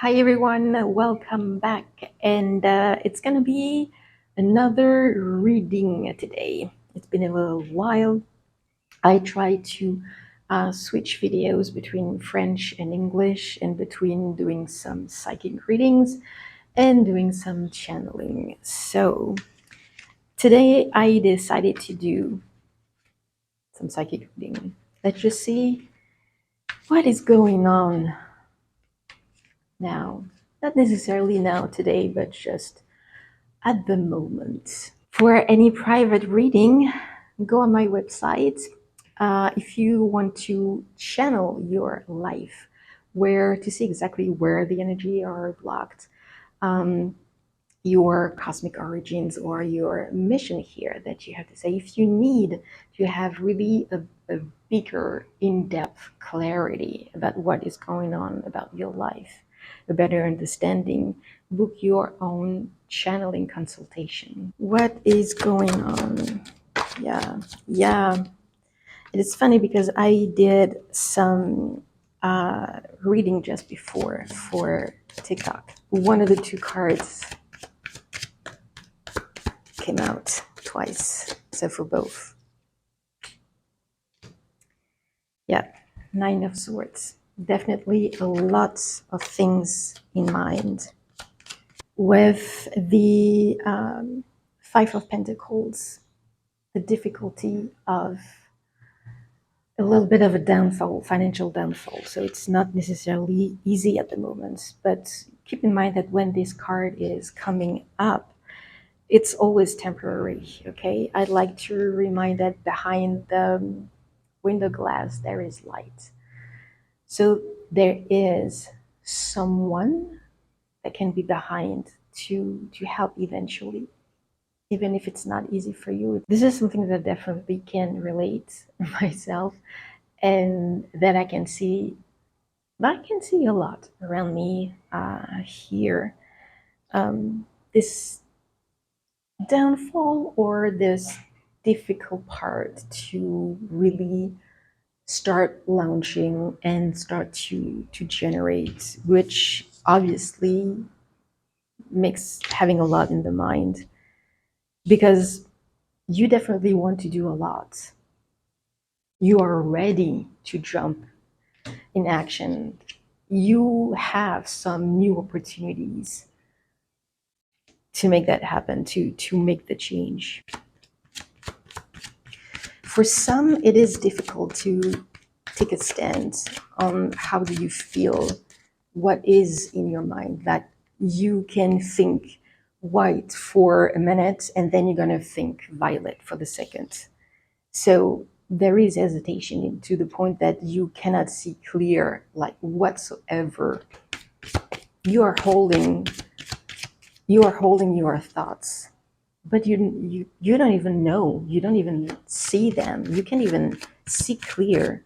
Hi everyone, welcome back. And it's gonna be another reading today. It's been a little while. I try to switch videos between French and English and between doing some psychic readings and doing some channeling. So today I decided to do some psychic reading. Let's just see what is going on now. Not necessarily now today, but just at the moment. For any private reading, go on my website. If you want to channel your life, where to see exactly where the energy are blocked, um, your cosmic origins or your mission here that you have to say, if you need to have really a bigger in-depth clarity about what is going on about your life, a better understanding, book your own channeling consultation. What is going on? Yeah, it is funny because I did some reading just before for TikTok. One of the two cards came out twice, so for both. Yeah, Nine of Swords. Definitely a lot of things in mind. With the Five of Pentacles, the difficulty of a little bit of a downfall, financial downfall. So it's not necessarily easy at the moment, but keep in mind that when this card is coming up, it's always temporary, okay? I'd like to remind that behind the window glass, there is light. So there is someone that can be behind to help eventually, even if it's not easy for you. This is something that definitely can relate myself, and that I can see a lot around me here. This downfall or this difficult part to really start launching and start to generate, which obviously makes having a lot in the mind, because you definitely want to do a lot. You are ready to jump in action. You have some new opportunities to make that happen, to make the change. For some, it is difficult to take a stand on how do you feel, what is in your mind, that you can think white for a minute and then you're going to think violet for the second. So there is hesitation to the point that you cannot see clear, like whatsoever. You are holding your thoughts, but you don't even know, you don't even see them, you can't even see clear.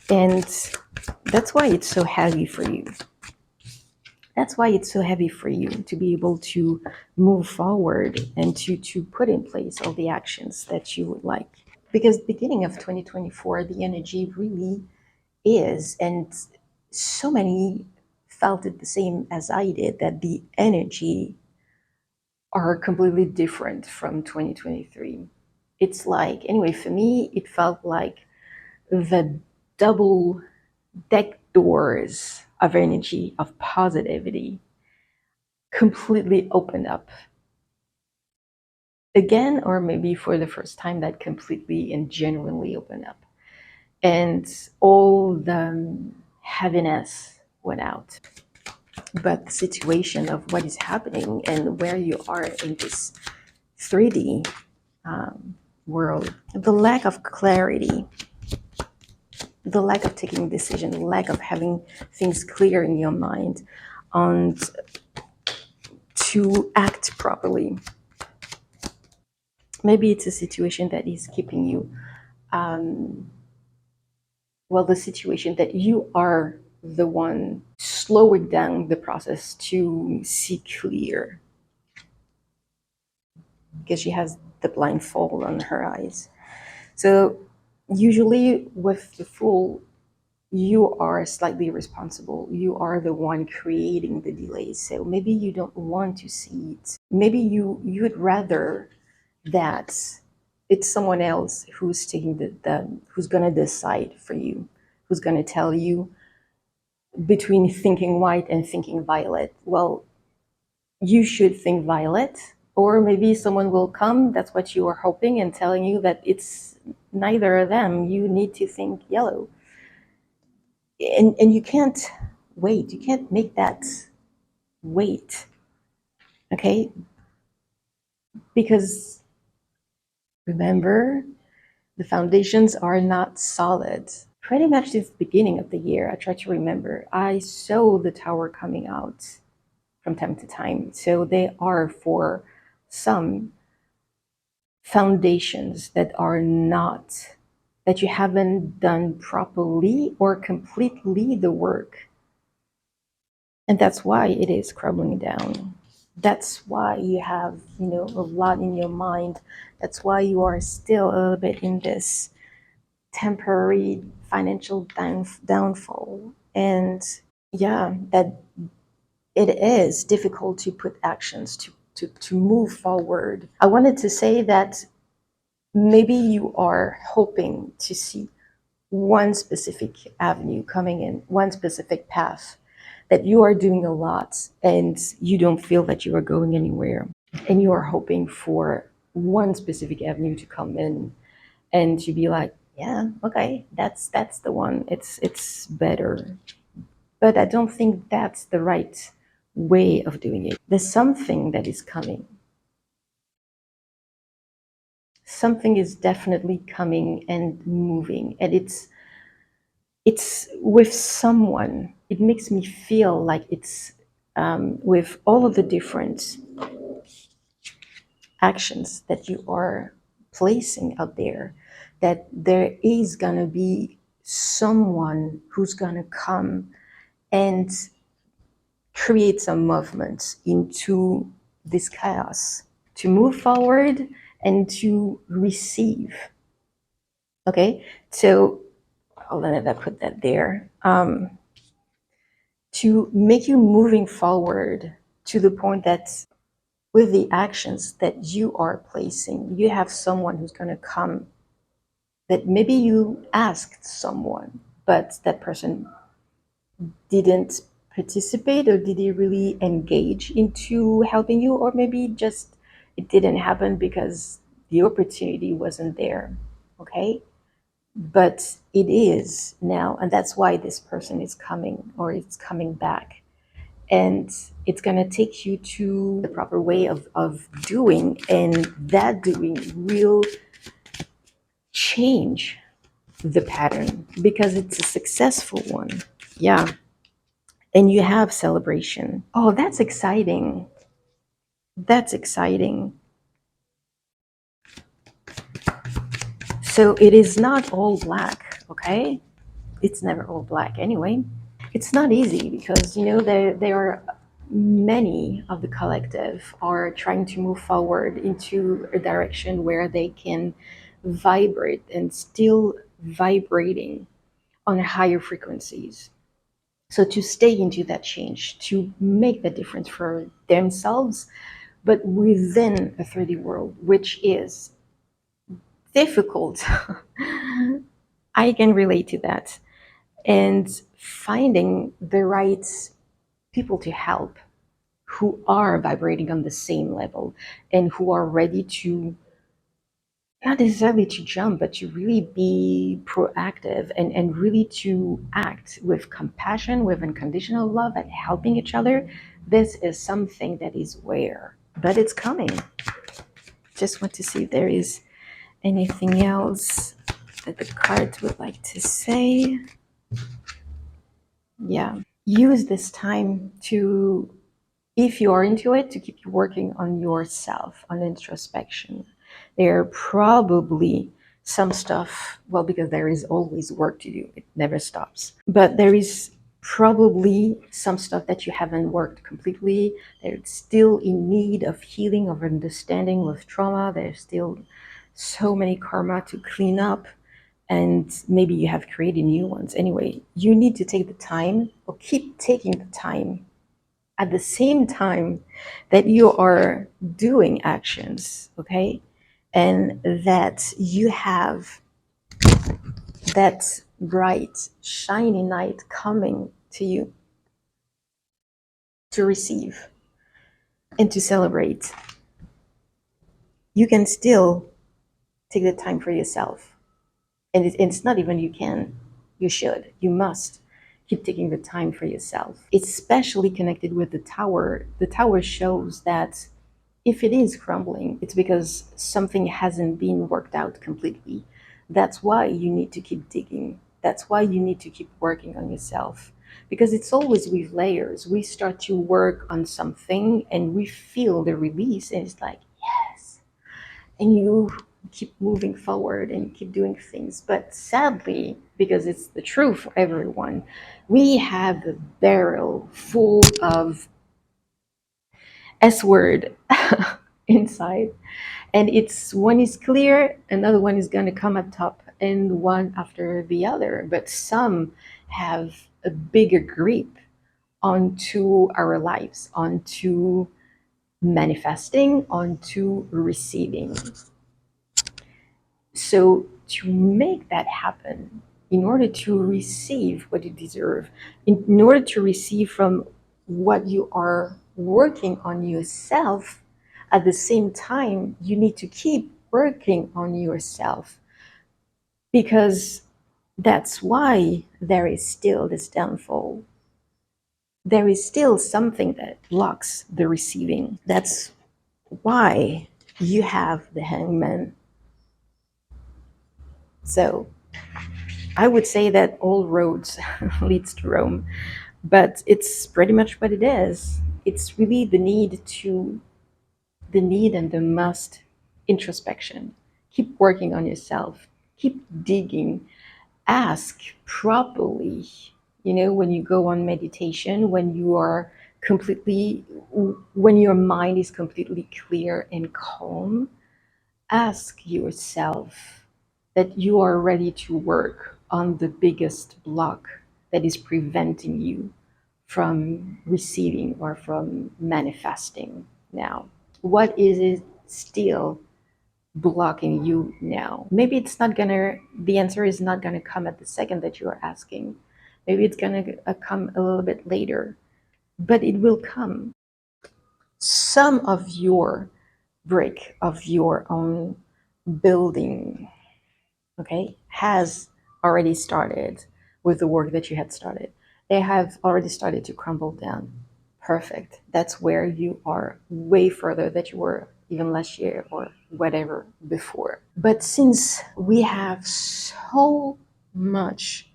And that's why it's so heavy for you. That's why it's so heavy for you to be able to move forward and to put in place all the actions that you would like. Because beginning of 2024, the energy really is, and so many felt it the same as I did, that the energy are completely different from 2023. It's like, anyway, for me, it felt like the double deck doors of energy, of positivity, completely opened up again, or maybe for the first time, that completely and genuinely opened up. And all the heaviness went out. But the situation of what is happening and where you are in this 3D world, the lack of clarity, the lack of taking a decision, the lack of having things clear in your mind, and to act properly. Maybe it's a situation that is keeping you, the situation that you are the one slowing down the process to see clear, because she has the blindfold on her eyes. So usually with the Fool, you are slightly responsible. You are the one creating the delays. So maybe you don't want to see it. Maybe you'd rather that it's someone else who's taking the who's gonna decide for you, who's gonna tell you between thinking white and thinking violet. Well, you should think violet, or maybe someone will come, that's what you are hoping, and telling you that it's neither of them. You need to think yellow. And you can't wait. You can't make that wait. Okay? Because remember, the foundations are not solid. Pretty much since the beginning of the year, I try to remember, I saw the tower coming out from time to time. So they are for some foundations that are not, that you haven't done properly or completely the work. And that's why it is crumbling down. That's why you have, a lot in your mind. That's why you are still a little bit in this temporary financial downfall. And yeah, that it is difficult to put actions to move forward. I wanted to say that maybe you are hoping to see one specific avenue coming in, one specific path, that you are doing a lot and you don't feel that you are going anywhere. And you are hoping for one specific avenue to come in and to be like, yeah, okay, that's the one. It's better. But I don't think that's the right way of doing it. There's something that is coming. Something is definitely coming and moving, and it's with someone. It makes me feel like it's with all of the different actions that you are placing out there, that there is gonna be someone who's gonna come and create some movement into this chaos, to move forward and to receive. Okay, so I'll let that put that there. To make you moving forward to the point that with the actions that you are placing, you have someone who's going to come, that maybe you asked someone, but that person didn't participate, or did he really engage into helping you, or maybe just it didn't happen because the opportunity wasn't there. Okay, but it is now, and that's why this person is coming, or it's coming back, and it's going to take you to the proper way of doing, and that doing will change the pattern because it's a successful one. Yeah, and you have celebration. Oh, that's exciting. That's exciting. So it is not all black. Okay, it's never all black anyway. It's not easy because there are many of the collective are trying to move forward into a direction where they can vibrate and still vibrating on higher frequencies. So to stay into that change, to make the difference for themselves, but within a 3D world, which is difficult. I can relate to that. And finding the right people to help who are vibrating on the same level and who are ready to, not necessarily to jump, but to really be proactive and really to act with compassion, with unconditional love, and helping each other. This is something that is rare, but it's coming. Just want to see if there is anything else that the cards would like to say. Yeah, use this time to, if you are into it, to keep working on yourself, on introspection. There are probably some stuff, well, because there is always work to do, it never stops. But there is probably some stuff that you haven't worked completely. They're still in need of healing, of understanding with trauma. There's still so many karma to clean up. and maybe you have created new ones. Anyway, you need to take the time, or keep taking the time, at the same time that you are doing actions, okay? And that you have that bright, shiny night coming to you to receive and to celebrate. You can still take the time for yourself. And it's not even you can, you should, you must keep taking the time for yourself. It's especially connected with the tower. The tower shows that if it is crumbling, it's because something hasn't been worked out completely. That's why you need to keep digging. That's why you need to keep working on yourself. Because it's always with layers. We start to work on something and we feel the release, and it's like, yes. And you keep moving forward and keep doing things. But sadly, because it's the truth for everyone, we have a barrel full of S word inside. And it's one is clear, another one is going to come up top, and one after the other. But some have a bigger grip onto our lives, onto manifesting, onto receiving. So, to make that happen, in order to receive what you deserve, in order to receive from what you are working on yourself, at the same time, you need to keep working on yourself, because that's why there is still this downfall. There is still something that blocks the receiving. That's why you have the hangman. So, I would say that all roads leads to Rome, but it's pretty much what it is. It's really the need and the must introspection. Keep working on yourself. Keep digging. Ask properly. You know, when you go on meditation, when you are completely, when your mind is completely clear and calm, ask yourself that you are ready to work on the biggest block that is preventing you from receiving or from manifesting now. What is it still blocking you now? Maybe it's not gonna, the answer is not gonna come at the second that you are asking. Maybe it's gonna come a little bit later, but it will come. Some of your brick of your own building, okay, has already started with the work that you had started. They have already started to crumble down. Perfect. That's where you are way further than you were even last year or whatever before. But since we have so much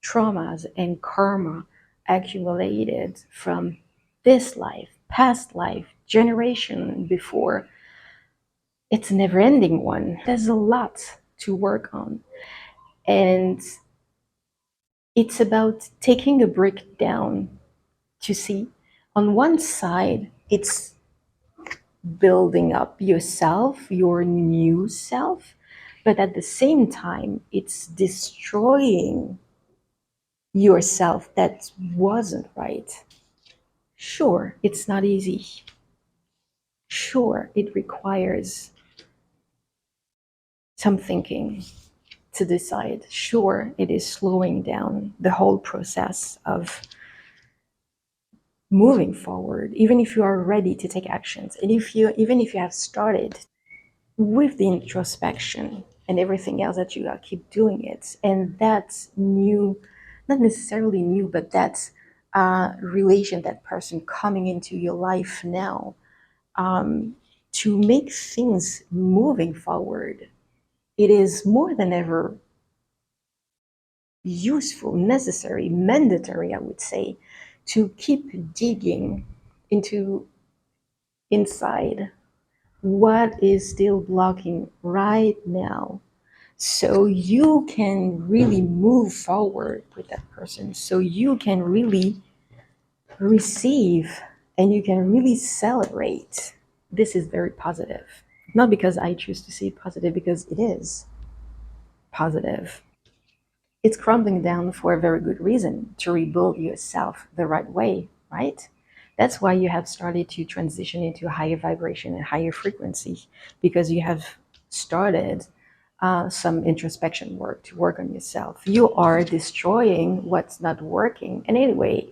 traumas and karma accumulated from this life, past life, generation before, it's a never ending one. There's a lot to work on. And it's about taking a brick down to see. On one side, it's building up yourself, your new self, but at the same time, it's destroying yourself that wasn't right. Sure, it's not easy. Sure, it requires some thinking to decide. Sure, it is slowing down the whole process of moving forward, even if you are ready to take actions, and even if you have started with the introspection and everything else that you keep doing it, and that's new, not necessarily new, but that's relation, that person coming into your life now, to make things moving forward, it is more than ever useful, necessary, mandatory, I would say, to keep digging into inside what is still blocking right now, so you can really move forward with that person, so you can really receive and you can really celebrate. This is very positive, not because I choose to see it positive, because it is. positive. It's crumbling down for a very good reason, to rebuild yourself the right way, right? That's why you have started to transition into a higher vibration and higher frequency, because you have started some introspection work to work on yourself. You are destroying what's not working. And anyway,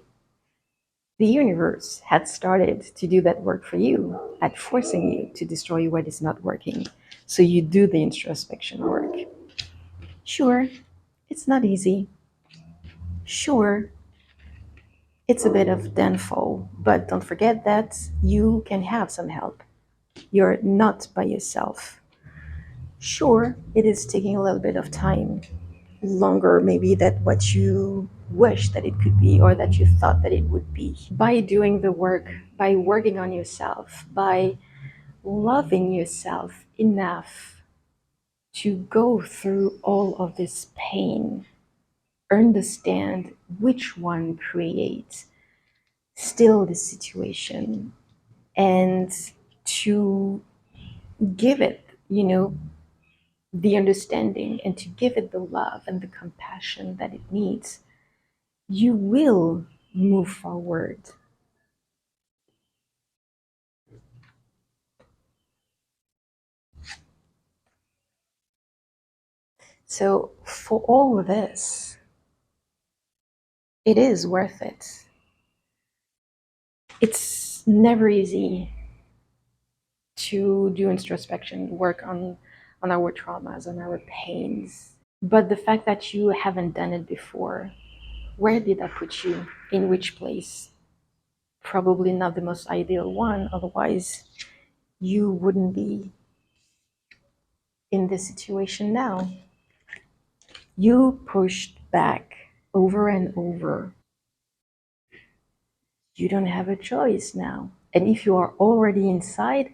the universe had started to do that work for you, at forcing you to destroy what is not working. So you do the introspection work. Sure, it's not easy. Sure, it's a bit of downfall, but don't forget that you can have some help. You're not by yourself. Sure, it is taking a little bit of time, longer maybe than what you wish that it could be or that you thought that it would be. By doing the work, by working on yourself, by loving yourself enough to go through all of this pain, understand which one creates still the situation, and to give it, the understanding, and to give it the love and the compassion that it needs, you will move forward. So, for all of this, it is worth it. It's never easy to do introspection, work on our traumas, on our pains. But the fact that you haven't done it before, where did that put you? In which place? Probably not the most ideal one, otherwise, you wouldn't be in this situation now. You pushed back over and over. You don't have a choice now. And if you are already inside,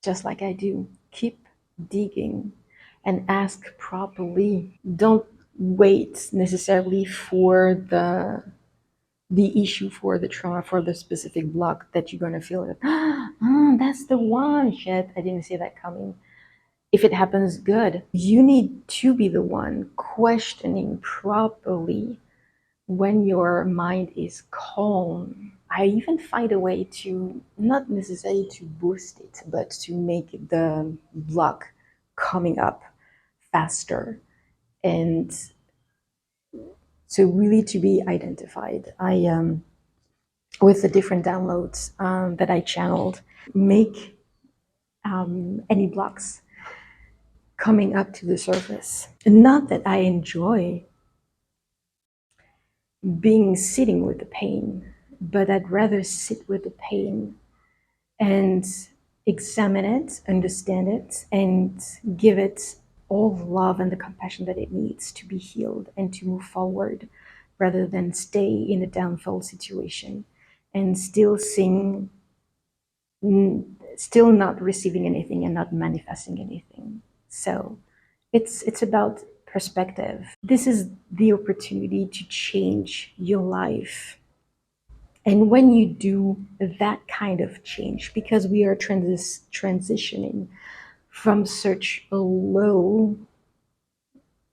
just like I do, keep digging and ask properly. Don't wait necessarily for the issue, for the trauma, for the specific block that you're gonna feel it. That's the one. Shit, I didn't see that coming. If it happens, good. You need to be the one questioning properly when your mind is calm. I even find a way to not necessarily to boost it, but to make the block coming up faster, and so really to be identified. I with the different downloads that I channeled, make any blocks coming up to the surface. Not that I enjoy being sitting with the pain, but I'd rather sit with the pain and examine it, understand it, and give it all the love and the compassion that it needs to be healed and to move forward, rather than stay in a downfall situation and still seeing, still not receiving anything and not manifesting anything. So it's about perspective. This is the opportunity to change your life. And when you do that kind of change, because we are transitioning from such a low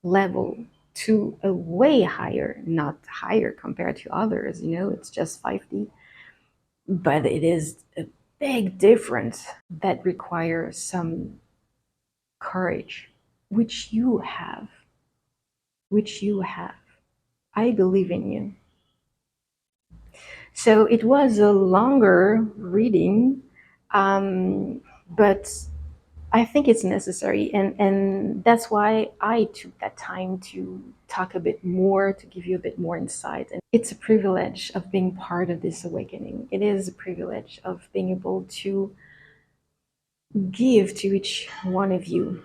level to a way higher, not higher compared to others, it's just 5D, but it is a big difference that requires some courage, which you have, which you have. I believe in you. So it was a longer reading, but I think it's necessary, and that's why I took that time to talk a bit more, to give you a bit more insight. And it's a privilege of being part of this awakening. It is a privilege of being able to give to each one of you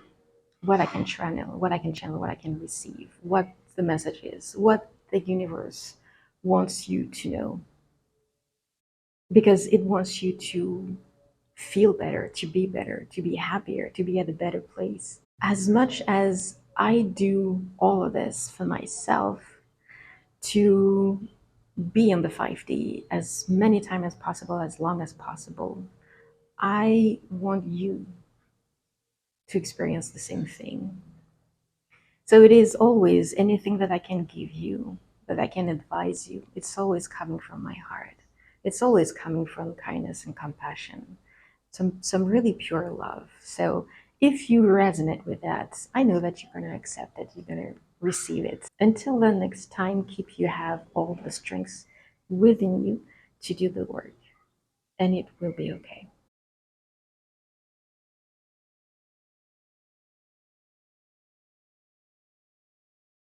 what I can channel, what I can receive, what the message is, what the universe wants you to know, because it wants you to feel better, to be happier, to be at a better place. As much as I do all of this for myself, to be on the 5D as many times as possible, as long as possible, I want you to experience the same thing. So it is always anything that I can give you, that I can advise you, it's always coming from my heart. It's always coming from kindness and compassion, some really pure love. So if you resonate with that, I know that you're going to accept it, you're going to receive it. Until the next time, keep you have all the strengths within you to do the work, and it will be okay.